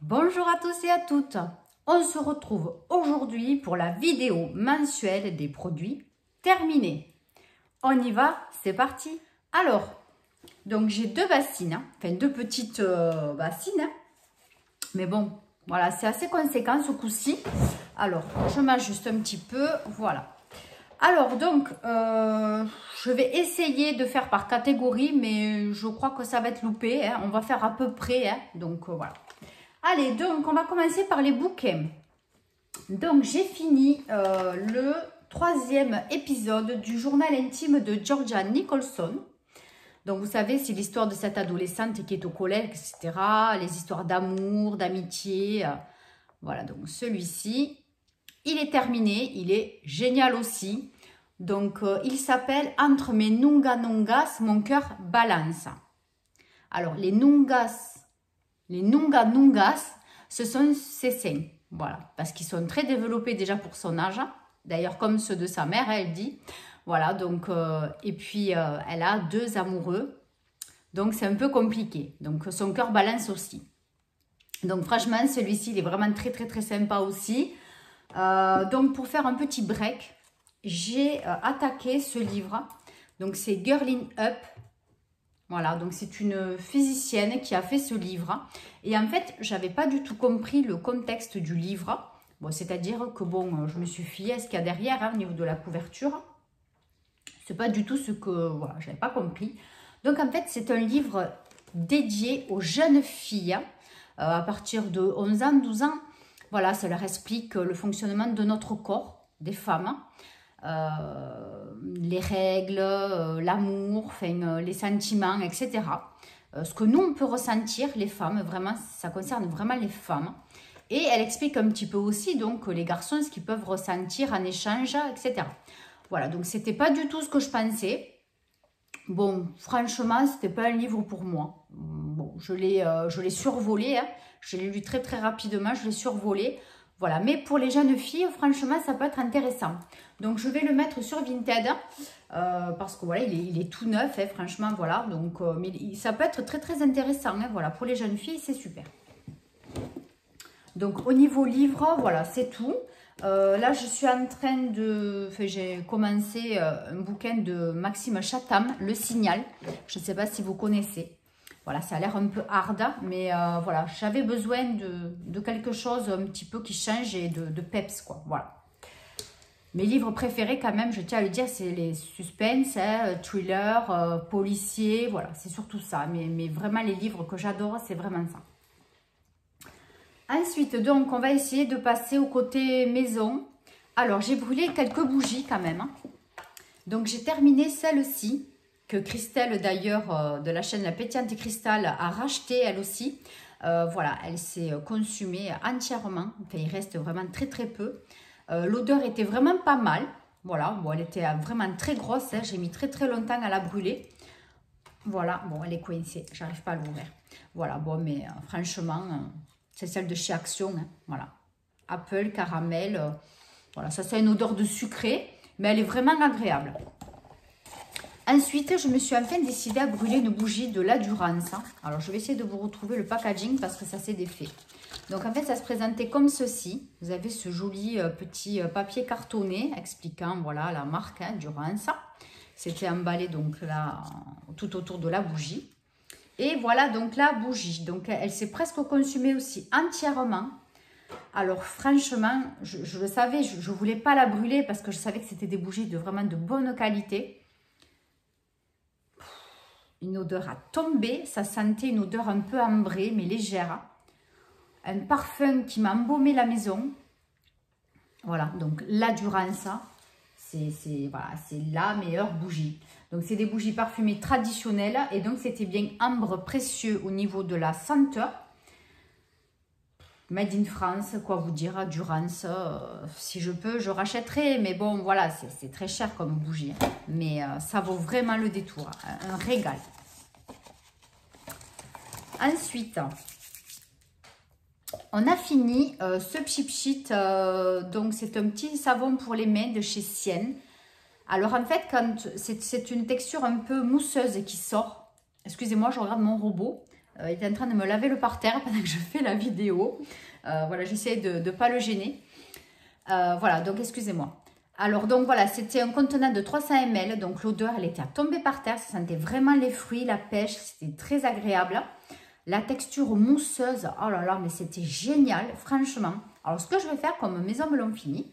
Bonjour à tous et à toutes. On se retrouve aujourd'hui pour la vidéo mensuelle des produits terminés. On y va, c'est parti. Alors, donc j'ai deux bassines, enfin deux petites bassines. Mais bon, voilà, c'est assez conséquent ce coup-ci. Alors, je m'ajuste un petit peu, voilà. Alors donc, je vais essayer de faire par catégorie, mais je crois que ça va être loupé. Hein. On va faire à peu près, hein. Donc voilà. Allez, donc on va commencer par les bouquets. Donc j'ai fini le 3e épisode du journal intime de Georgia Nicholson. Donc vous savez, c'est l'histoire de cette adolescente qui est au collège, etc. Les histoires d'amour, d'amitié. Voilà, donc celui-ci, il est terminé, il est génial aussi. Donc il s'appelle « Entre mes nunga-nungas, mon cœur balance ». Alors les nungas... Les nunga-nungas, ce sont ses seins, voilà, parce qu'ils sont très développés déjà pour son âge, d'ailleurs comme ceux de sa mère, elle dit, voilà, donc, et puis elle a 2 amoureux, donc c'est un peu compliqué, donc son cœur balance aussi. Donc franchement, celui-ci, il est vraiment très sympa aussi. Donc pour faire un petit break, j'ai attaqué ce livre, donc c'est Girling Up. Voilà, donc c'est une physicienne qui a fait ce livre. Et en fait, je n'avais pas du tout compris le contexte du livre. Bon, c'est-à-dire que, bon, je me suis fiée à ce qu'il y a derrière, hein, au niveau de la couverture. C'est pas du tout ce que, voilà, je n'avais pas compris. Donc, en fait, c'est un livre dédié aux jeunes filles à partir de 11 ans, 12 ans. Voilà, ça leur explique le fonctionnement de notre corps, des femmes. Les règles, l'amour, enfin, les sentiments, etc. Ce que nous, on peut ressentir, les femmes, vraiment, ça concerne vraiment les femmes. Et elle explique un petit peu aussi, donc, les garçons, ce qu'ils peuvent ressentir en échange, etc. Voilà, donc, c'était pas du tout ce que je pensais. Bon, franchement, c'était pas un livre pour moi. Bon, je l'ai survolé, hein. Je l'ai lu très rapidement, je l'ai survolé. Voilà, mais pour les jeunes filles, franchement, ça peut être intéressant. Donc, je vais le mettre sur Vinted parce que voilà, il est tout neuf, hein, franchement, voilà. Donc, mais ça peut être très intéressant, hein, voilà. Pour les jeunes filles, c'est super. Donc, au niveau livre, voilà, c'est tout. Là, je suis en train de... Enfin, j'ai commencé un bouquin de Maxime Chatham, Le Signal. Je ne sais pas si vous connaissez. Voilà, ça a l'air un peu hard, mais voilà, j'avais besoin de quelque chose un petit peu qui change et de peps, quoi, voilà. Mes livres préférés, quand même, je tiens à le dire, c'est les suspens, hein, thrillers, policiers, voilà, c'est surtout ça. Mais vraiment, les livres que j'adore, c'est vraiment ça. Ensuite, donc, on va essayer de passer au côté maison. Alors, j'ai brûlé quelques bougies, quand même. Hein. Donc, j'ai terminé celle-ci, que Christelle, d'ailleurs, de la chaîne La Pétillante Cristal, a racheté, elle aussi. Voilà, elle s'est consumée entièrement. Enfin, il reste vraiment très peu. L'odeur était vraiment pas mal. Voilà, bon, elle était vraiment très grosse. Hein. J'ai mis très longtemps à la brûler. Voilà, bon, elle est coincée. J'arrive pas à l'ouvrir. Voilà, bon, mais franchement, c'est celle de chez Action. Hein. Voilà, Apple, caramel. Voilà, ça, c'est une odeur de sucré. Mais elle est vraiment agréable. Ensuite, je me suis enfin décidée à brûler une bougie de la Durance. Alors, je vais essayer de vous retrouver le packaging parce que ça s'est défait. Donc, en fait, ça se présentait comme ceci. Vous avez ce joli petit papier cartonné expliquant, voilà, la marque hein, Durance. C'était emballé, donc, là, tout autour de la bougie. Et voilà, donc, la bougie. Donc, elle s'est presque consumée aussi entièrement. Alors, franchement, je le savais, je ne voulais pas la brûler parce que je savais que c'était des bougies de vraiment de bonne qualité. Une odeur à tomber, ça sentait une odeur un peu ambrée, mais légère. Un parfum qui m'a embaumé la maison. Voilà, donc la Durance, c'est voilà, la meilleure bougie. Donc, c'est des bougies parfumées traditionnelles. Et donc, c'était bien ambre précieux au niveau de la senteur. Made in France, quoi vous dire, Durance. Si je peux, je rachèterai. Mais bon, voilà, c'est très cher comme bougie. Hein. Mais ça vaut vraiment le détour. Un régal. Ensuite, on a fini ce Pchit. Donc, c'est un petit savon pour les mains de chez Sienne. Alors, en fait, quand c'est une texture un peu mousseuse qui sort. Excusez-moi, je regarde mon robot. Il est en train de me laver le parterre pendant que je fais la vidéo. Voilà, j'essaie de ne pas le gêner. Voilà, donc excusez-moi. Alors, donc voilà, c'était un contenant de 300 ml. Donc, l'odeur, elle était à tomber par terre. Ça sentait vraiment les fruits, la pêche. C'était très agréable. La texture mousseuse, oh là là, mais c'était génial, franchement. Alors, ce que je vais faire, comme mes ongles l'ont fini,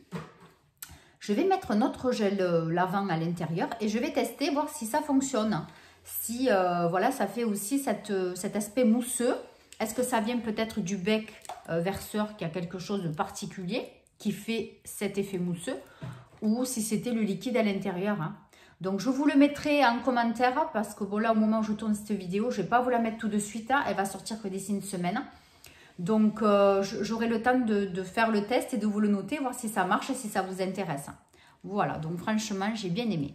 je vais mettre notre gel lavant à l'intérieur et je vais tester, voir si ça fonctionne. Si, voilà, ça fait aussi cet aspect mousseux. Est-ce que ça vient peut-être du bec verseur qui a quelque chose de particulier qui fait cet effet mousseux, ou si c'était le liquide à l'intérieur. Hein. Donc, je vous le mettrai en commentaire parce que bon, là, au moment où je tourne cette vidéo, je ne vais pas vous la mettre tout de suite. Hein. Elle va sortir que d'ici une semaine. Donc, j'aurai le temps de faire le test et de vous le noter, voir si ça marche et si ça vous intéresse. Voilà, donc franchement, j'ai bien aimé.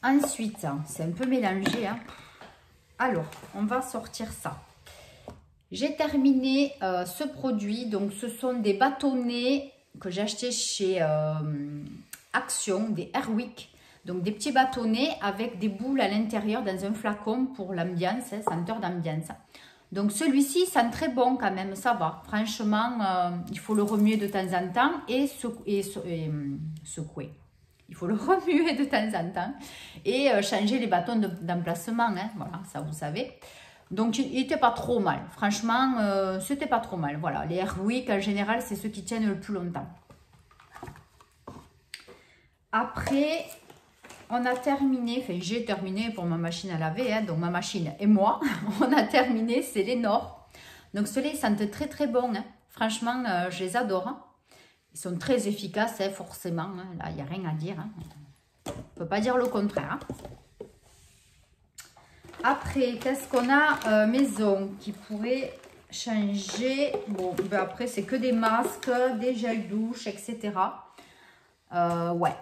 Ensuite, c'est un peu mélangé. Hein. Alors, on va sortir ça. J'ai terminé ce produit. Donc, ce sont des bâtonnets que j'ai achetés chez Action, des Airwick. Donc, des petits bâtonnets avec des boules à l'intérieur dans un flacon pour l'ambiance, hein, senteur d'ambiance. Donc, celui-ci sent très bon quand même, ça va. Franchement, il faut le remuer de temps en temps et secouer. Il faut le remuer de temps en temps et changer les bâtons d'emplacement. Hein, voilà, ça vous savez. Donc, il n'était pas trop mal. Franchement, c'était pas trop mal. Voilà, les Airwick, en général, c'est ceux qui tiennent le plus longtemps. Après, on a terminé, enfin, j'ai terminé pour ma machine à laver. Hein, donc, ma machine et moi, on a terminé, c'est les Nord. Donc, ceux-là, ils sentent très, très bon. Hein. Franchement, je les adore. Hein. Ils sont très efficaces, hein, forcément. Hein. Là, il n'y a rien à dire. Hein. On ne peut pas dire le contraire. Hein. Après, qu'est-ce qu'on a maison qui pourrait changer? Bon, ben après, c'est que des masques, des gels douche, etc. Ouais.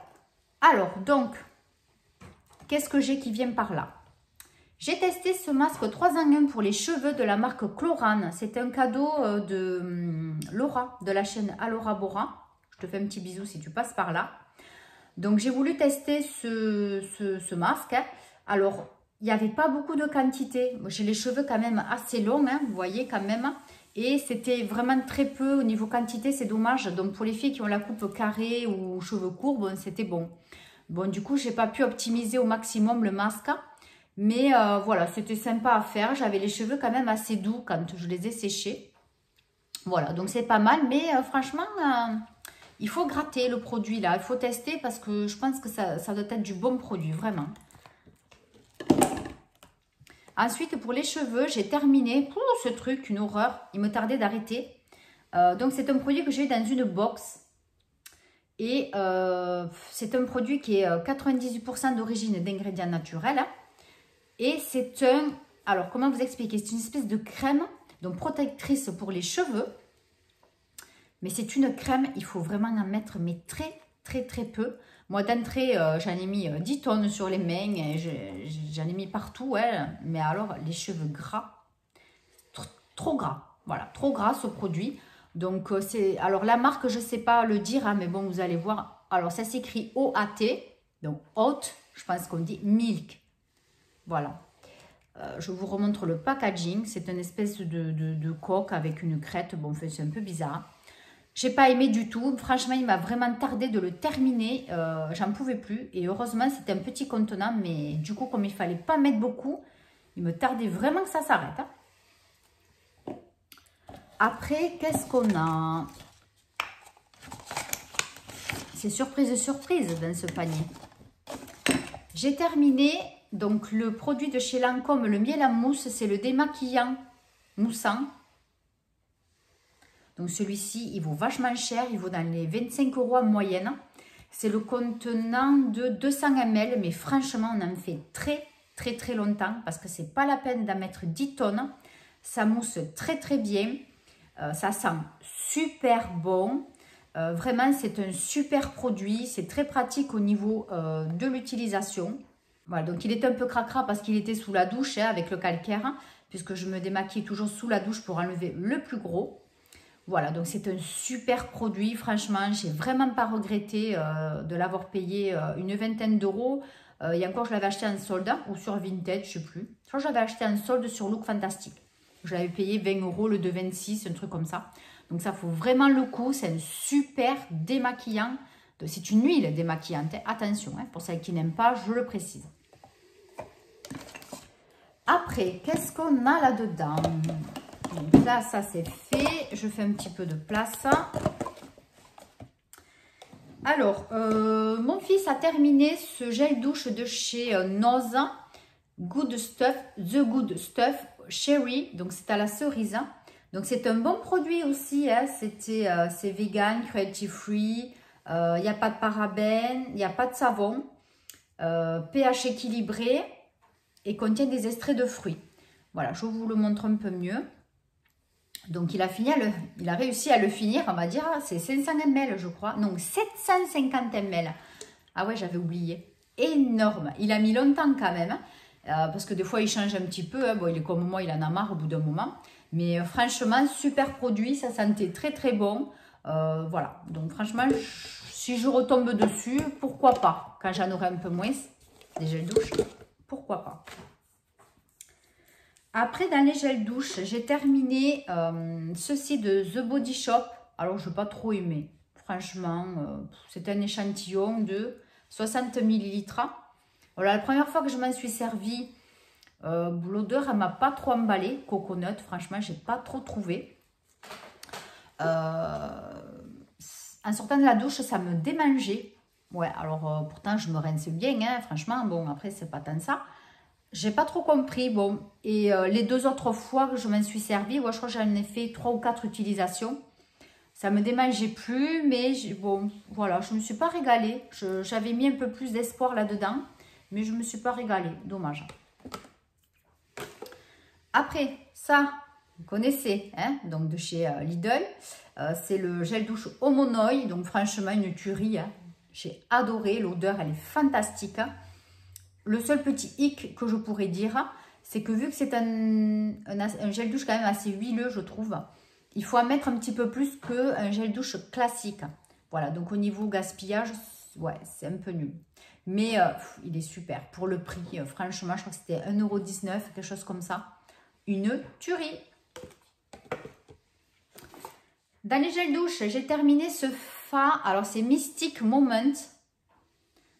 Alors, donc, qu'est-ce que j'ai qui vient par là? J'ai testé ce masque 3 en 1 pour les cheveux de la marque Chlorane. C'est un cadeau de Laura, de la chaîne Alora Bora. Je te fais un petit bisou si tu passes par là. Donc, j'ai voulu tester ce masque. Alors, il n'y avait pas beaucoup de quantité. J'ai les cheveux quand même assez longs, hein, vous voyez quand même. Et c'était vraiment très peu au niveau quantité, c'est dommage. Donc, pour les filles qui ont la coupe carrée ou cheveux courts, bon, c'était bon. Bon, du coup, je n'ai pas pu optimiser au maximum le masque. Mais voilà, c'était sympa à faire. J'avais les cheveux quand même assez doux quand je les ai séchés. Voilà, donc c'est pas mal. Mais franchement, il faut gratter le produit là. Il faut tester parce que je pense que ça doit être du bon produit, vraiment. Ensuite, pour les cheveux, j'ai terminé. Ce truc, une horreur. Il me tardait d'arrêter. Donc, c'est un produit que j'ai eu dans une box. Et c'est un produit qui est 98% d'origine d'ingrédients naturels. Hein. Et c'est un... Alors, comment vous expliquer? C'est une espèce de crème, donc protectrice pour les cheveux. Mais c'est une crème, il faut vraiment en mettre, mais très, très, très peu. Moi, d'entrée, j'en ai mis 10 tonnes sur les mains, j'en ai mis partout, ouais. Mais alors, les cheveux gras, trop gras, voilà, trop gras ce produit. Donc, c'est... Alors, la marque, je ne sais pas le dire, hein, mais bon, vous allez voir. Alors, ça s'écrit O-A-T, donc hot, je pense qu'on dit milk. Voilà. Je vous remontre le packaging. C'est une espèce de coque avec une crête. Bon, c'est un peu bizarre. J'ai pas aimé du tout. Franchement, il m'a vraiment tardé de le terminer. J'en pouvais plus. Et heureusement, c'était un petit contenant. Mais du coup, comme il fallait pas mettre beaucoup, il me tardait vraiment que ça s'arrête. Hein. Après, qu'est-ce qu'on a? C'est surprise, surprise dans ce panier. J'ai terminé... Donc, le produit de chez Lancôme, le miel en mousse, c'est le démaquillant moussant. Donc, celui-ci, il vaut vachement cher. Il vaut dans les 25 € en moyenne. C'est le contenant de 200 ml. Mais franchement, on en fait très, très, très longtemps. Parce que c'est pas la peine d'en mettre 10 tonnes. Ça mousse très, très bien. Ça sent super bon. Vraiment, c'est un super produit. C'est très pratique au niveau de l'utilisation. Voilà, donc il est un peu cracra parce qu'il était sous la douche hein, avec le calcaire, hein, puisque je me démaquille toujours sous la douche pour enlever le plus gros. Voilà, donc c'est un super produit, franchement, j'ai vraiment pas regretté de l'avoir payé une vingtaine d'euros. Il y a encore, je l'avais acheté en solde ou sur Vinted, je ne sais plus. Je crois que j'avais acheté en solde sur Look Fantastique. Je l'avais payé 20 € le 2,26, un truc comme ça. Donc ça vaut vraiment le coup. C'est un super démaquillant. C'est une huile démaquillante. Attention, hein, pour celles qui n'aiment pas, je le précise. Après, qu'est-ce qu'on a là-dedans? Donc là, ça c'est fait. Je fais un petit peu de place. Alors, mon fils a terminé ce gel douche de chez Nose Good Stuff, The Good Stuff Cherry. Donc, c'est à la cerise. Donc, c'est un bon produit aussi. Hein. C'est vegan, cruelty free. Il n'y a pas de parabènes, il n'y a pas de savon. pH équilibré et contient des extraits de fruits. Voilà, je vous le montre un peu mieux. Donc, il a réussi à le finir, on va dire, c'est 500 ml, je crois. Non, 750 ml. Ah ouais, j'avais oublié. Énorme. Il a mis longtemps quand même, parce que des fois, il change un petit peu. Hein. Bon, il est comme moi, il en a marre au bout d'un moment. Mais franchement, super produit, ça sentait très, très bon. Voilà, donc franchement, si je retombe dessus, pourquoi pas? Quand j'en aurai un peu moins, des gels douche, pourquoi pas? Après, dans les gels douche, j'ai terminé ceci de The Body Shop. Alors, je n'ai pas trop aimé. Franchement, c'est un échantillon de 60 ml. Voilà, la première fois que je m'en suis servi, l'odeur, elle ne m'a pas trop emballé. Coconut, franchement, je n'ai pas trop trouvé. En sortant de la douche, ça me démangeait. Ouais, alors pourtant, je me rince bien, hein, franchement. Bon, après, c'est pas tant ça. J'ai pas trop compris. Bon, et les 2 autres fois que je m'en suis servi, ouais, je crois que j'en ai fait 3 ou 4 utilisations. Ça me démangeait plus, mais bon, voilà, je me suis pas régalée. J'avais mis un peu plus d'espoir là-dedans, mais je me suis pas régalée. Dommage. Après, ça, vous connaissez, hein, donc de chez Lidl. C'est le gel douche Homonoi. Donc, franchement, une tuerie. Hein. J'ai adoré. L'odeur, elle est fantastique. Le seul petit hic que je pourrais dire, c'est que vu que c'est un gel douche quand même assez huileux, je trouve, il faut en mettre un petit peu plus qu'un gel douche classique. Voilà, donc au niveau gaspillage, ouais, c'est un peu nul. Mais il est super. Pour le prix, franchement, je crois que c'était 1,19 €, quelque chose comme ça. Une tuerie. Dans les gels douche, j'ai terminé ce fard. Alors, c'est Mystic Moment.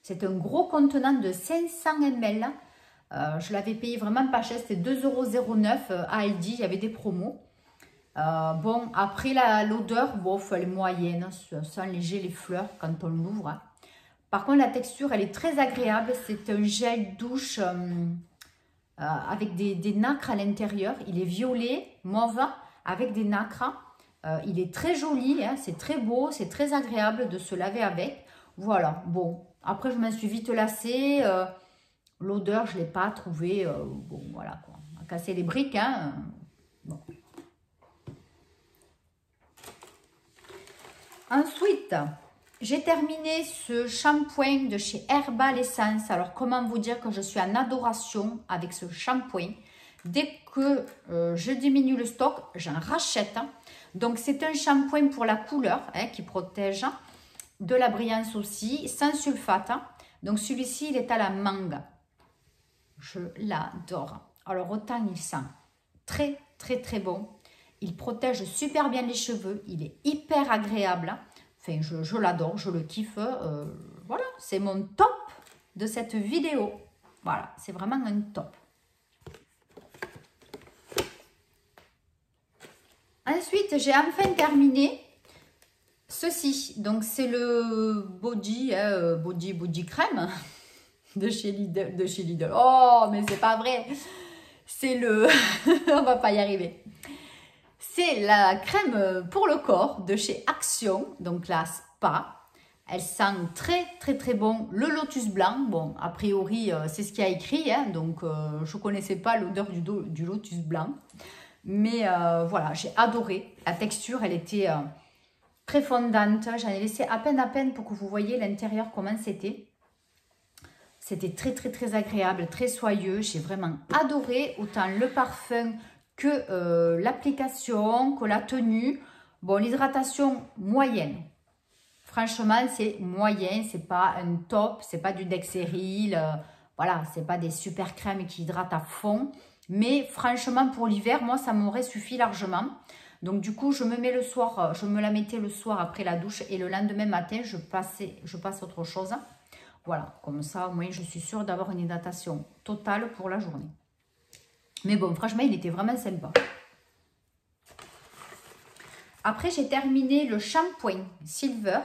C'est un gros contenant de 500 ml. Je l'avais payé vraiment pas cher. C'était 2,09 € à Aldi. Il y avait des promos. Bon, après l'odeur, bon, elle est moyenne. Ça sent léger les fleurs quand on l'ouvre. Hein. Par contre, la texture, elle est très agréable. C'est un gel douche avec des nacres à l'intérieur. Il est violet, mauve, avec des nacres. Il est très joli. Hein. C'est très beau. C'est très agréable de se laver avec. Voilà, bon. Après, je m'en suis vite lassée. L'odeur, je ne l'ai pas trouvée. Bon, voilà, quoi. On va casser les briques, hein. Bon. Ensuite, j'ai terminé ce shampoing de chez Herbal Essence. Alors, comment vous dire que je suis en adoration avec ce shampoing. Dès que je diminue le stock, j'en rachète. Donc, c'est un shampoing pour la couleur, hein, qui protège de la brillance aussi, sans sulfate. Donc, celui-ci, il est à la mangue. Je l'adore. Alors, autant il sent très, très, très bon. Il protège super bien les cheveux. Il est hyper agréable. Enfin, je l'adore, je le kiffe. Voilà, c'est mon top de cette vidéo. Voilà, c'est vraiment un top. Ensuite, j'ai enfin terminé ceci. Donc, c'est le body crème de chez Lidl. Oh, mais c'est pas vrai. C'est le... On va pas y arriver. C'est la crème pour le corps de chez Action. Donc, la Spa. Elle sent très, très, très bon le lotus blanc. Bon, a priori, c'est ce qu'il y a écrit. Hein, donc, je ne connaissais pas l'odeur du lotus blanc. Mais voilà, j'ai adoré. La texture, elle était très fondante. J'en ai laissé à peine pour que vous voyez l'intérieur comment c'était. C'était très, très, très agréable, très soyeux. J'ai vraiment adoré autant le parfum que l'application, que la tenue. Bon, l'hydratation moyenne. franchement, c'est moyen, c'est pas un top, c'est pas du Dexeril, voilà, c'est pas des super crèmes qui hydratent à fond. Mais franchement, pour l'hiver, moi, ça m'aurait suffi largement. Donc, du coup, je me la mettais le soir après la douche et le lendemain matin, je passe autre chose. Voilà, comme ça, au moins, je suis sûre d'avoir une hydratation totale pour la journée. Mais bon, franchement, il était vraiment sympa. Après, j'ai terminé le shampoing Silver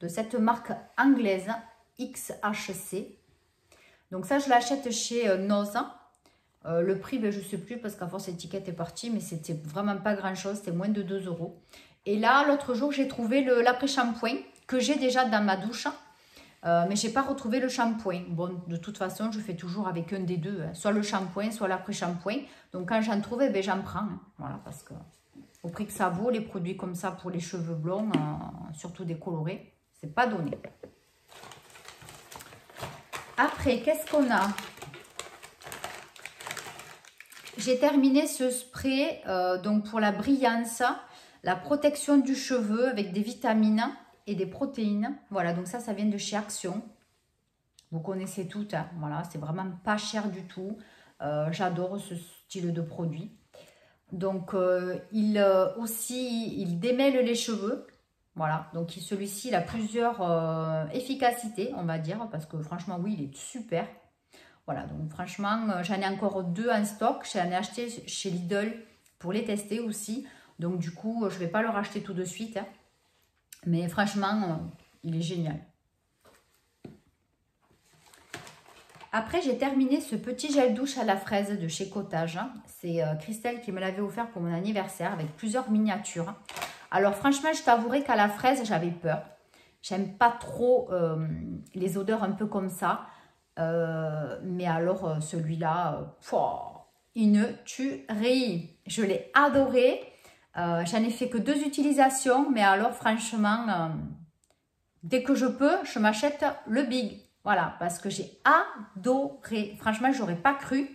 de cette marque anglaise XHC. Donc ça, je l'achète chez Nose. Le prix, ben, je ne sais plus parce qu'à force l'étiquette est partie, mais c'était vraiment pas grand chose, c'était moins de 2 €. Et là, l'autre jour, j'ai trouvé l'après-shampoing que j'ai déjà dans ma douche, mais je n'ai pas retrouvé le shampoing. Bon, de toute façon, je fais toujours avec un des deux, hein, soit le shampoing, soit l'après-shampoing. Donc quand j'en trouve, eh ben, j'en prends. Hein, voilà, parce que au prix que ça vaut, les produits comme ça pour les cheveux blonds, surtout décolorés, c'est pas donné. Après, qu'est-ce qu'on a? J'ai terminé ce spray donc pour la brillance, la protection du cheveu avec des vitamines et des protéines. Voilà, donc ça vient de chez Action. Vous connaissez toutes, hein, voilà, c'est vraiment pas cher du tout. J'adore ce style de produit. Donc, il démêle les cheveux. Voilà, donc celui-ci, il a plusieurs efficacités, on va dire, parce que franchement, oui, il est super. Voilà, donc franchement, j'en ai encore 2 en stock. J'en ai acheté chez Lidl pour les tester aussi. Donc du coup, je ne vais pas le racheter tout de suite. Hein. Mais franchement, il est génial. Après, j'ai terminé ce petit gel douche à la fraise de chez Cottage. C'est Christelle qui me l'avait offert pour mon anniversaire avec plusieurs miniatures. Alors franchement, je t'avouerai qu'à la fraise, j'avais peur. J'aime pas trop les odeurs un peu comme ça. Mais alors celui-là, une tuerie. Je l'ai adoré. J'en ai fait que 2 utilisations, mais alors franchement, dès que je peux, je m'achète le Big. Voilà, parce que j'ai adoré. Franchement, j'aurais pas cru.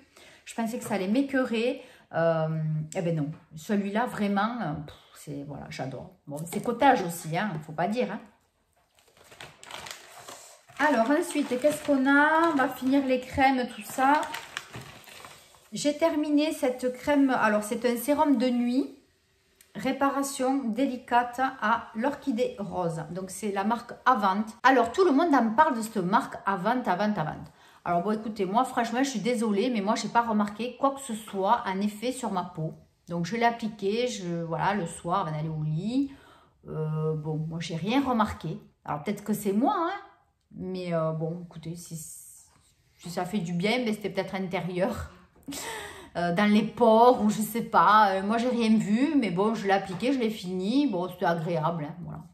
Je pensais que ça allait m'écœurer. Eh ben non, celui-là vraiment, c'est voilà, j'adore. Bon, c'est Cottage aussi, hein, faut pas dire. Hein. Alors ensuite, qu'est-ce qu'on a? On va finir les crèmes, tout ça. J'ai terminé cette crème. Alors, c'est un sérum de nuit. Réparation délicate à l'orchidée rose. Donc, c'est la marque Avant. Alors, tout le monde en parle de cette marque Avant. Alors, bon, écoutez, moi, franchement, je suis désolée, mais moi, je n'ai pas remarqué quoi que ce soit en effet sur ma peau. Donc, je l'ai appliqué, voilà, le soir, avant d'aller au lit. Bon, moi, j'ai rien remarqué. Alors, peut-être que c'est moi, hein. Mais bon, écoutez, si ça fait du bien, ben c'était peut-être intérieur, dans les pores ou je sais pas. Moi, j'ai rien vu, mais bon, je l'ai appliqué, je l'ai fini. Bon, c'était agréable, hein, voilà.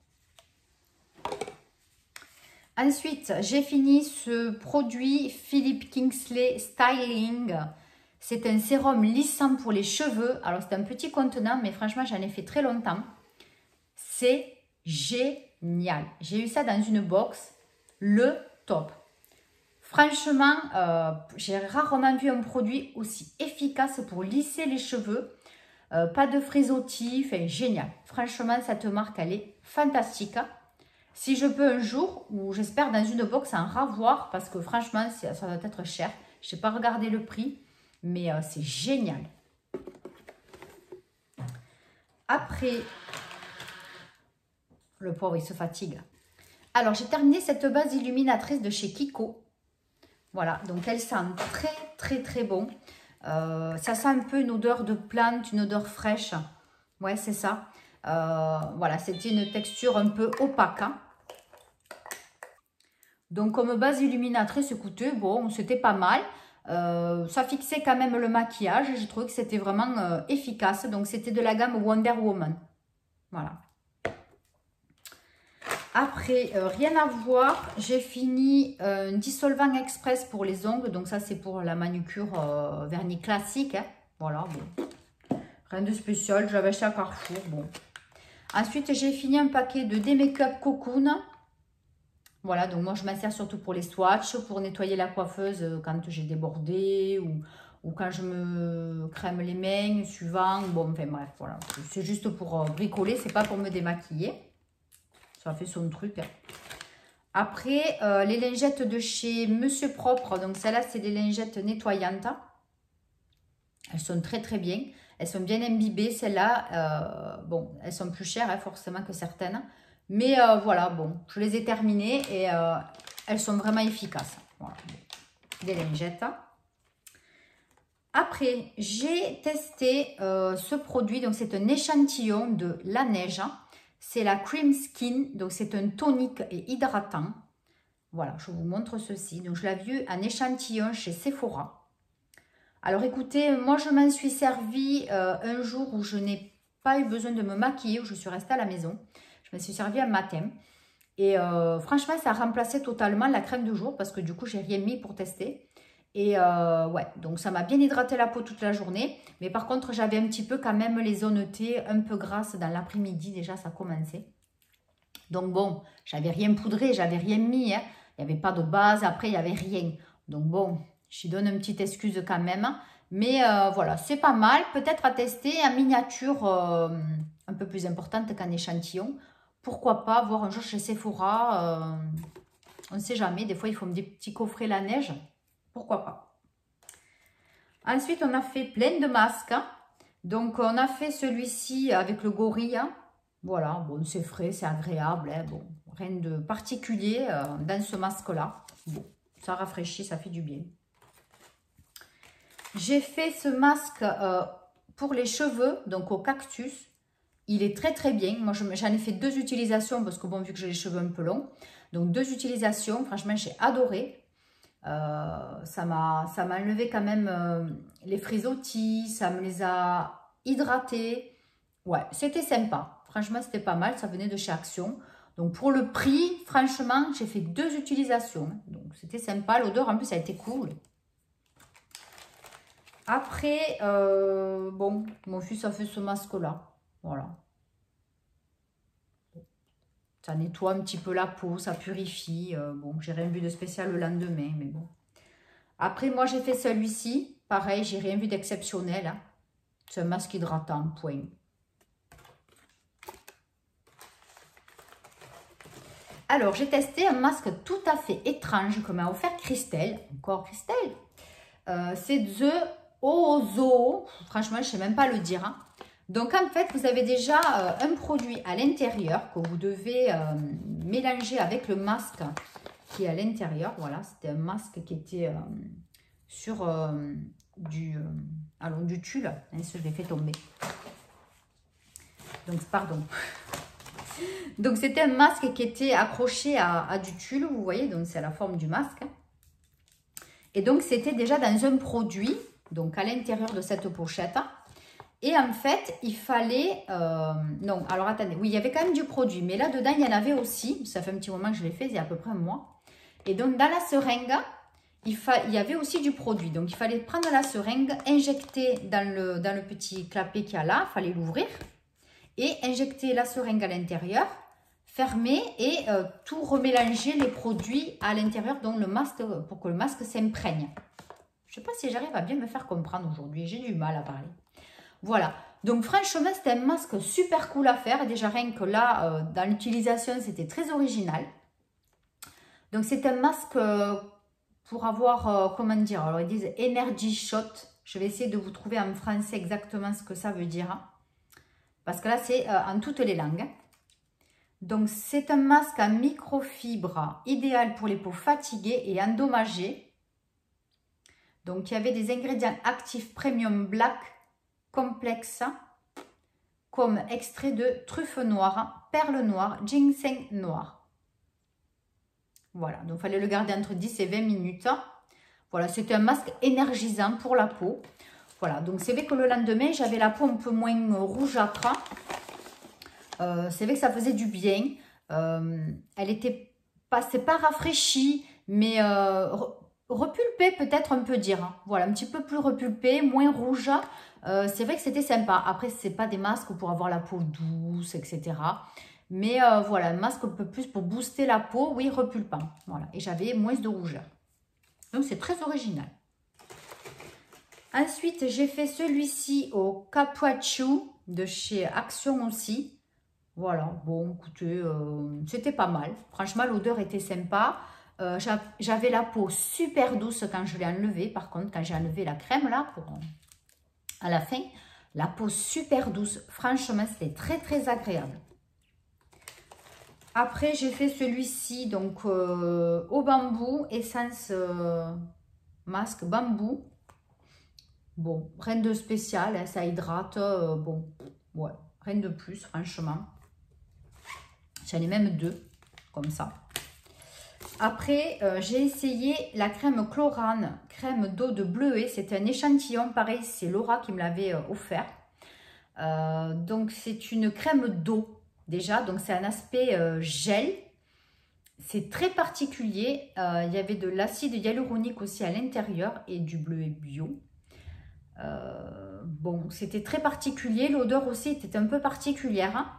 Ensuite, j'ai fini ce produit Philippe Kingsley Styling. C'est un sérum lissant pour les cheveux. Alors, c'est un petit contenant, mais franchement, j'en ai fait très longtemps. C'est génial. J'ai eu ça dans une box. Le top. Franchement, j'ai rarement vu un produit aussi efficace pour lisser les cheveux. Pas de frisottis, enfin génial. Franchement, cette marque, elle est fantastique. Si je peux un jour, ou j'espère dans une box, en ravoir, parce que franchement, ça doit être cher. Je n'ai pas regardé le prix, mais c'est génial. Après, le pauvre, il se fatigue. Alors, j'ai terminé cette base illuminatrice de chez Kiko. Voilà, donc elle sent très, très, très bon. Ça sent un peu une odeur de plante, une odeur fraîche. Ouais, c'est ça. Voilà, c'était une texture un peu opaque. Hein. Donc, comme base illuminatrice, écoutez, bon, c'était pas mal. Ça fixait quand même le maquillage. J'ai trouvé que c'était vraiment efficace. Donc, c'était de la gamme Wonder Woman. Voilà. Après, rien à voir, j'ai fini un dissolvant express pour les ongles. Donc ça, c'est pour la manucure vernis classique. Hein. Voilà, bon. Rien de spécial, j'avais acheté à Carrefour. Bon. Ensuite, j'ai fini un paquet de D-Make-up Cocoon. Voilà, donc moi, je m'en sers surtout pour les swatchs, pour nettoyer la coiffeuse quand j'ai débordé ou quand je me crème les mains, suivant. Bon, enfin bref, voilà. C'est juste pour bricoler, c'est pas pour me démaquiller. ça fait son truc. Après, les lingettes de chez Monsieur Propre. Donc, celles-là, c'est des lingettes nettoyantes. Elles sont très, très bien. Elles sont bien imbibées, celles-là. Bon, elles sont plus chères, hein, forcément, que certaines. Mais voilà, bon, je les ai terminées et elles sont vraiment efficaces. Voilà, des lingettes. Après, j'ai testé ce produit. Donc, c'est un échantillon de la neige. C'est la Cream Skin. Donc, c'est un tonique et hydratant. Voilà, je vous montre ceci. Donc, je l'ai vu en échantillon chez Sephora. Alors, écoutez, moi, je m'en suis servi un jour où je n'ai pas eu besoin de me maquiller, où je suis restée à la maison. Je me suis servi un matin. Et franchement, ça a remplacé totalement la crème de jour parce que du coup, j'ai rien mis pour tester. Et ouais, donc ça m'a bien hydraté la peau toute la journée. Mais par contre, j'avais un petit peu quand même les zones T un peu grasses dans l'après-midi. Déjà, ça commençait. Donc bon, j'avais rien poudré, j'avais rien mis. Hein. Il n'y avait pas de base, après, il n'y avait rien. Donc bon, je lui donne une petite excuse quand même. Mais voilà, c'est pas mal. Peut-être à tester en miniature un peu plus importante qu'en échantillon. Pourquoi pas voir un jour chez Sephora. On ne sait jamais, des fois, ils font des petits coffrets la neige. Pourquoi pas. Ensuite, on a fait plein de masques. Donc, on a fait celui-ci avec le gorille. Voilà, bon, c'est frais, c'est agréable. Hein, bon, rien de particulier dans ce masque-là. Bon, ça rafraîchit, ça fait du bien. J'ai fait ce masque pour les cheveux, donc au cactus. Il est très très bien. Moi, j'en ai fait 2 utilisations parce que bon, vu que j'ai les cheveux un peu longs. Donc, 2 utilisations. Franchement, j'ai adoré. Ça m'a enlevé quand même les frisottis, ça me les a hydratés. Ouais, c'était sympa. Franchement, c'était pas mal. Ça venait de chez Action. Donc, pour le prix, franchement, j'ai fait 2 utilisations. Donc, c'était sympa. L'odeur, en plus, a été cool. Après, bon, mon fils a fait ce masque-là. Voilà. Ça nettoie un petit peu la peau, ça purifie. Bon, j'ai rien vu de spécial le lendemain, mais bon. Après, moi, j'ai fait celui-ci. Pareil, j'ai rien vu d'exceptionnel. Hein. C'est un masque hydratant, point. Alors, j'ai testé un masque tout à fait étrange que m'a offert Christelle. Encore Christelle. C'est The Ozo. Franchement, je ne sais même pas le dire. Hein. Donc, en fait, vous avez déjà un produit à l'intérieur que vous devez mélanger avec le masque qui est à l'intérieur. Voilà, c'était un masque qui était sur du tulle. Je l'ai fait tomber. Donc, pardon. Donc, c'était un masque qui était accroché à du tulle, vous voyez. Donc, c'est la forme du masque. Et donc, c'était déjà dans un produit, donc à l'intérieur de cette pochette. Et en fait, il fallait... non, alors attendez. Oui, il y avait quand même du produit. Mais là-dedans, il y en avait aussi. Ça fait un petit moment que je l'ai fait, il y a à peu près un mois. Et donc, dans la seringue, il y avait aussi du produit. Donc, il fallait prendre la seringue, injecter dans le petit clapet qu'il y a là. Il fallait l'ouvrir. Et injecter la seringue à l'intérieur, fermer et tout remélanger les produits à l'intérieur donc le masque, pour que le masque s'imprègne. Je ne sais pas si j'arrive à bien me faire comprendre aujourd'hui. J'ai du mal à parler. Voilà. Donc, franchement, c'était un masque super cool à faire. Déjà, rien que là, dans l'utilisation, c'était très original. Donc, c'est un masque pour avoir, comment dire, alors ils disent Energy Shot. Je vais essayer de vous trouver en français exactement ce que ça veut dire. Parce que là, c'est en toutes les langues. Donc, c'est un masque à microfibre idéal pour les peaux fatiguées et endommagées. Donc, il y avait des ingrédients actifs premium black complexe comme extrait de truffe noire, perle noire, ginseng noir. Voilà, donc il fallait le garder entre 10 et 20 minutes. Voilà, c'était un masque énergisant pour la peau. Voilà, donc c'est vrai que le lendemain, j'avais la peau un peu moins rougeâtre. C'est vrai que ça faisait du bien. Elle était pas, c'est pas rafraîchie, mais repulpée peut-être on peut dire. Voilà, un petit peu plus repulpée, moins rouge. C'est vrai que c'était sympa. Après, c'est pas des masques pour avoir la peau douce, etc. Mais voilà, un masque un peu plus pour booster la peau, oui, repulpant. Voilà, et j'avais moins de rougeur. Donc, c'est très original. Ensuite, j'ai fait celui-ci au capuaccio de chez Action aussi. Voilà, bon, écoutez, c'était pas mal. Franchement, l'odeur était sympa. J'avais la peau super douce quand je l'ai enlevée. Par contre, quand j'ai enlevé la crème là, à la fin, la peau super douce. Franchement, c'était très très agréable. Après, j'ai fait celui-ci, donc au bambou, essence masque bambou. Bon, rien de spécial, hein, ça hydrate. Bon, ouais, rien de plus, franchement. J'en ai même deux, comme ça. Après, j'ai essayé la crème Chlorane, crème d'eau de bleuet. C'était un échantillon, pareil, c'est Laura qui me l'avait offert. Donc, c'est une crème d'eau, déjà. Donc, c'est un aspect gel. C'est très particulier. Il y avait de l'acide hyaluronique aussi à l'intérieur et du bleuet bio. Bon, c'était très particulier. L'odeur aussi était un peu particulière, hein.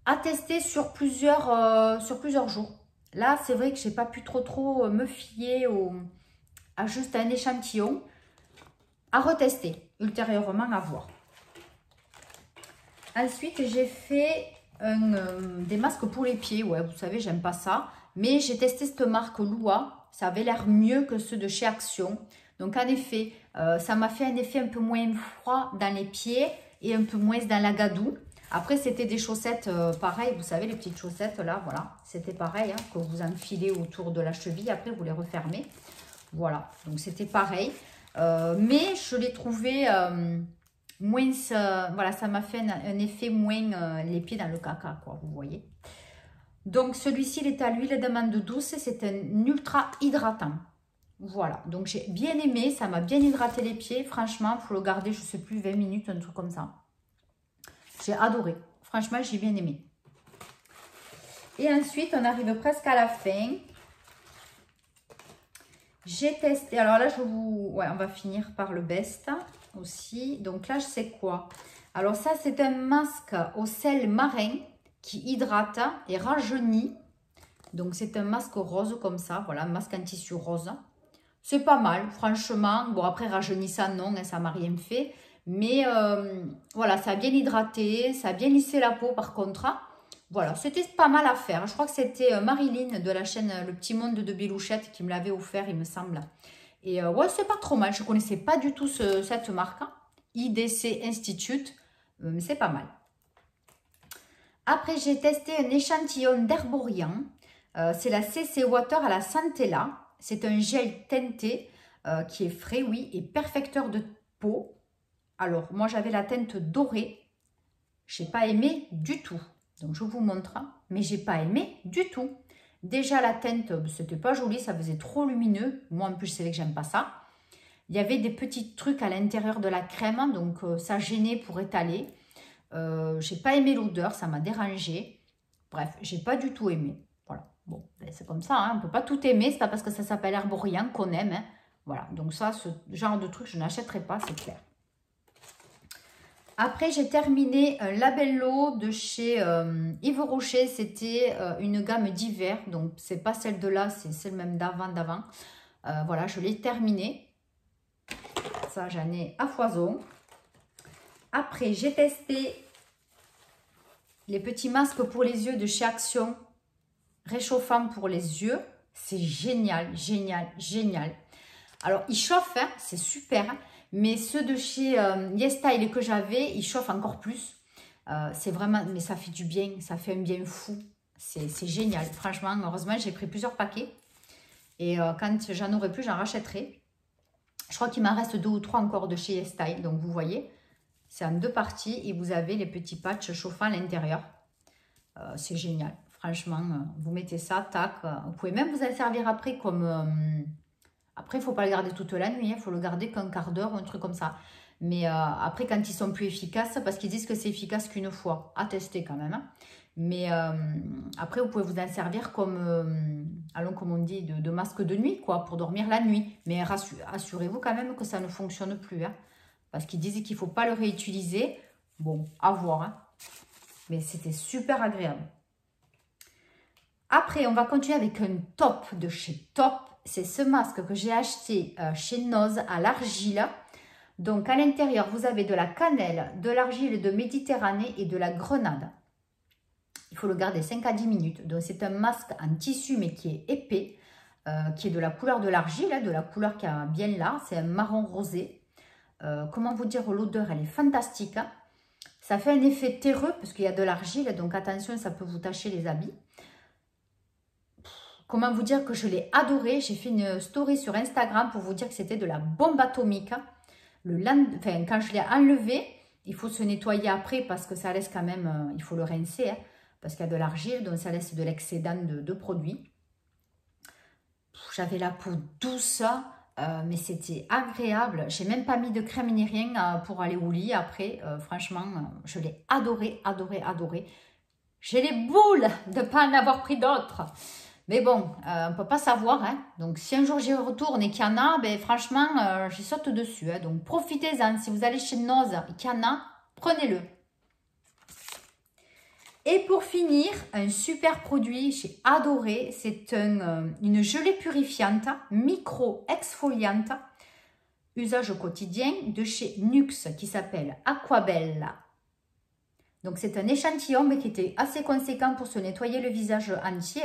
À tester sur plusieurs jours. Là, c'est vrai que j'ai pas pu trop me fier à juste un échantillon. À retester ultérieurement, à voir. Ensuite, j'ai fait des masques pour les pieds. Ouais, vous savez, j'aime pas ça. Mais j'ai testé cette marque Lua. Ça avait l'air mieux que ceux de chez Action. Donc, en effet, ça m'a fait un effet un peu moins froid dans les pieds et un peu moins dans la gadoue. Après, c'était des chaussettes pareil, vous savez, les petites chaussettes là, voilà. C'était pareil, hein, que vous enfilez autour de la cheville. Après, vous les refermez. Voilà, donc c'était pareil. Mais je l'ai trouvé moins... voilà, ça m'a fait un effet moins les pieds dans le caca, quoi, vous voyez. Donc, celui-ci, il est à l'huile d'amande douce. C'est un ultra hydratant. Voilà, donc j'ai bien aimé. Ça m'a bien hydraté les pieds. Franchement, il faut le garder, je ne sais plus, 20 minutes, un truc comme ça. J'ai adoré. Franchement, j'ai bien aimé. Et ensuite, on arrive presque à la fin. J'ai testé. Alors là, ouais, on va finir par le best aussi. Donc là, je sais quoi. Alors ça, c'est un masque au sel marin qui hydrate et rajeunit. Donc c'est un masque rose comme ça. Voilà, un masque en tissu rose. C'est pas mal, franchement. Bon, après, rajeunissant, non, hein, ça m'a rien fait. Mais voilà, ça a bien hydraté, ça a bien lissé la peau par contre. Voilà, c'était pas mal à faire. Je crois que c'était Marilyn de la chaîne Le Petit Monde de Bélouchette qui me l'avait offert, il me semble. Et ouais, c'est pas trop mal. Je connaissais pas du tout cette marque. IDC Institute, mais c'est pas mal. Après, j'ai testé un échantillon d'herborian. C'est la CC Water à la Centella. C'est un gel teinté qui est frais, oui, et perfecteur de peau. Alors, moi, j'avais la teinte dorée. Je n'ai pas aimé du tout. Donc, je vous montre. Mais je n'ai pas aimé du tout. Déjà, la teinte, c'était pas joli. Ça faisait trop lumineux. Moi, en plus, je savais que j'aime pas ça. Il y avait des petits trucs à l'intérieur de la crème. Donc, ça gênait pour étaler. J'ai pas aimé l'odeur. Ça m'a dérangé. Bref, j'ai pas du tout aimé. Voilà. Bon, ben, c'est comme ça. Hein. On ne peut pas tout aimer. C'est pas parce que ça s'appelle Herborian qu'on aime. Hein. Voilà. Donc, ça, ce genre de truc, je n'achèterai pas. C'est clair. Après, j'ai terminé un labello de chez Yves Rocher. C'était une gamme d'hiver. Donc, c'est pas celle de là, c'est celle même d'avant. Voilà, je l'ai terminé. Ça, j'en ai à foison. Après, j'ai testé les petits masques pour les yeux de chez Action. Réchauffant pour les yeux. C'est génial, génial, génial. Alors, ils chauffent, hein, c'est super. Hein. Mais ceux de chez YesStyle que j'avais, ils chauffent encore plus. C'est vraiment, mais ça fait du bien, ça fait un bien fou. C'est génial, franchement. Heureusement, j'ai pris plusieurs paquets. Et quand j'en aurai plus, j'en rachèterai. Je crois qu'il m'en reste 2 ou 3 encore de chez YesStyle. Donc, vous voyez, c'est en 2 parties. Et vous avez les petits patchs chauffants à l'intérieur. C'est génial. Franchement, vous mettez ça, tac. Vous pouvez même vous en servir après comme... Après, il ne faut pas le garder toute la nuit, il faut le garder qu'un quart d'heure ou un truc comme ça. Mais après, quand ils sont plus efficaces, parce qu'ils disent que c'est efficace qu'une fois, à tester quand même. Hein. Mais après, vous pouvez vous en servir comme, allons, comme on dit, de masque de nuit, quoi, pour dormir la nuit. Mais assurez-vous quand même que ça ne fonctionne plus. Hein, parce qu'ils disent qu'il ne faut pas le réutiliser. Bon, à voir. Hein. Mais c'était super agréable. Après, on va continuer avec un top de chez Top. C'est ce masque que j'ai acheté chez Noz à l'argile. Donc à l'intérieur, vous avez de la cannelle, de l'argile de Méditerranée et de la grenade. Il faut le garder 5 à 10 minutes. Donc c'est un masque en tissu mais qui est épais, qui est de la couleur de l'argile, de la couleur qui a bien là. C'est un marron rosé. Comment vous dire, l'odeur elle est fantastique. Hein. Ça fait un effet terreux parce qu'il y a de l'argile, donc attention, ça peut vous tacher les habits. Comment vous dire que je l'ai adoré. J'ai fait une story sur Instagram pour vous dire que c'était de la bombe atomique. Quand je l'ai enlevé, il faut se nettoyer après parce que ça laisse quand même, il faut le rincer, hein, parce qu'il y a de l'argile, donc ça laisse de l'excédent de produits. J'avais la peau douce, mais c'était agréable. J'ai même pas mis de crème ni rien pour aller au lit après. Franchement, je l'ai adoré, adoré, adoré. J'ai les boules de ne pas en avoir pris d'autres. Mais bon, on ne peut pas savoir. Hein. Donc, si un jour j'y retourne et qu'il y en a, ben, franchement, j'y saute dessus. Hein. Donc, profitez-en. Si vous allez chez Noz et qu'il y en a, prenez-le. Et pour finir, un super produit, j'ai adoré. C'est une gelée purifiante, micro-exfoliante, usage quotidien de chez Nuxe qui s'appelle Aquabella. Donc, c'est un échantillon mais qui était assez conséquent pour se nettoyer le visage entier.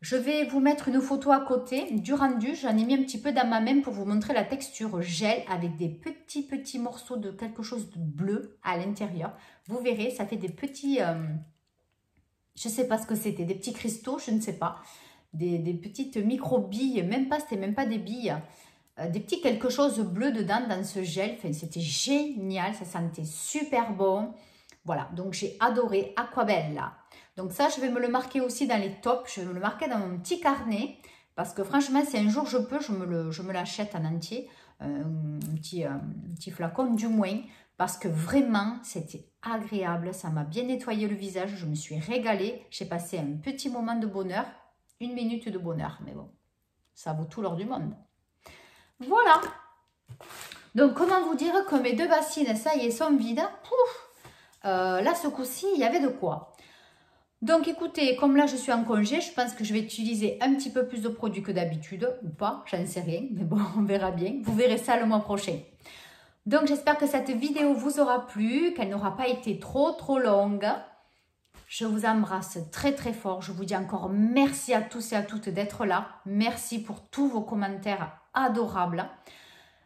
Je vais vous mettre une photo à côté du rendu. J'en ai mis un petit peu dans ma main pour vous montrer la texture gel avec des petits morceaux de quelque chose de bleu à l'intérieur. Vous verrez, ça fait des petits... je ne sais pas ce que c'était, des petits cristaux, je ne sais pas. Des petites micro-billes, c'était même pas des billes. Des petits quelque chose bleu dedans dans ce gel. Enfin, c'était génial, ça sentait super bon. Voilà, donc j'ai adoré Aquabella. Donc ça, je vais me le marquer aussi dans les tops. Je vais me le marquer dans mon petit carnet. Parce que franchement, si un jour je peux, je me l'achète en entier. Un petit flacon du moins. Parce que vraiment, c'était agréable. Ça m'a bien nettoyé le visage. Je me suis régalée. J'ai passé un petit moment de bonheur. 1 minute de bonheur. Mais bon, ça vaut tout l'or du monde. Voilà. Donc, comment vous dire que mes 2 bassines, ça y est, sont vides. Pouf. Là, ce coup-ci, il y avait de quoi. Donc, écoutez, comme là, je suis en congé, je pense que je vais utiliser un petit peu plus de produits que d'habitude, ou pas, j'en sais rien, mais bon, on verra bien. Vous verrez ça le mois prochain. Donc, j'espère que cette vidéo vous aura plu, qu'elle n'aura pas été trop longue. Je vous embrasse très fort. Je vous dis encore merci à tous et à toutes d'être là. Merci pour tous vos commentaires adorables.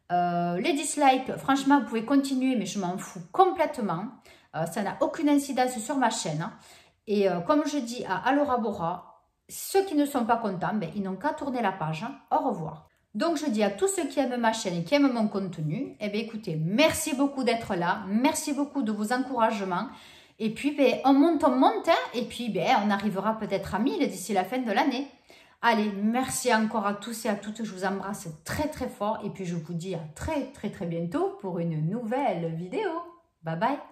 Les dislikes, franchement, vous pouvez continuer, mais je m'en fous complètement. Ça n'a aucune incidence sur ma chaîne. Et comme je dis à Alora Bora, ceux qui ne sont pas contents, ben, ils n'ont qu'à tourner la page. Au revoir. Donc, je dis à tous ceux qui aiment ma chaîne et qui aiment mon contenu, eh bien, écoutez, merci beaucoup d'être là. Merci beaucoup de vos encouragements. Et puis, ben, on monte, hein, et puis, ben, on arrivera peut-être à 1000 d'ici la fin de l'année. Allez, merci encore à tous et à toutes. Je vous embrasse très fort. Et puis, je vous dis à très bientôt pour une nouvelle vidéo. Bye bye.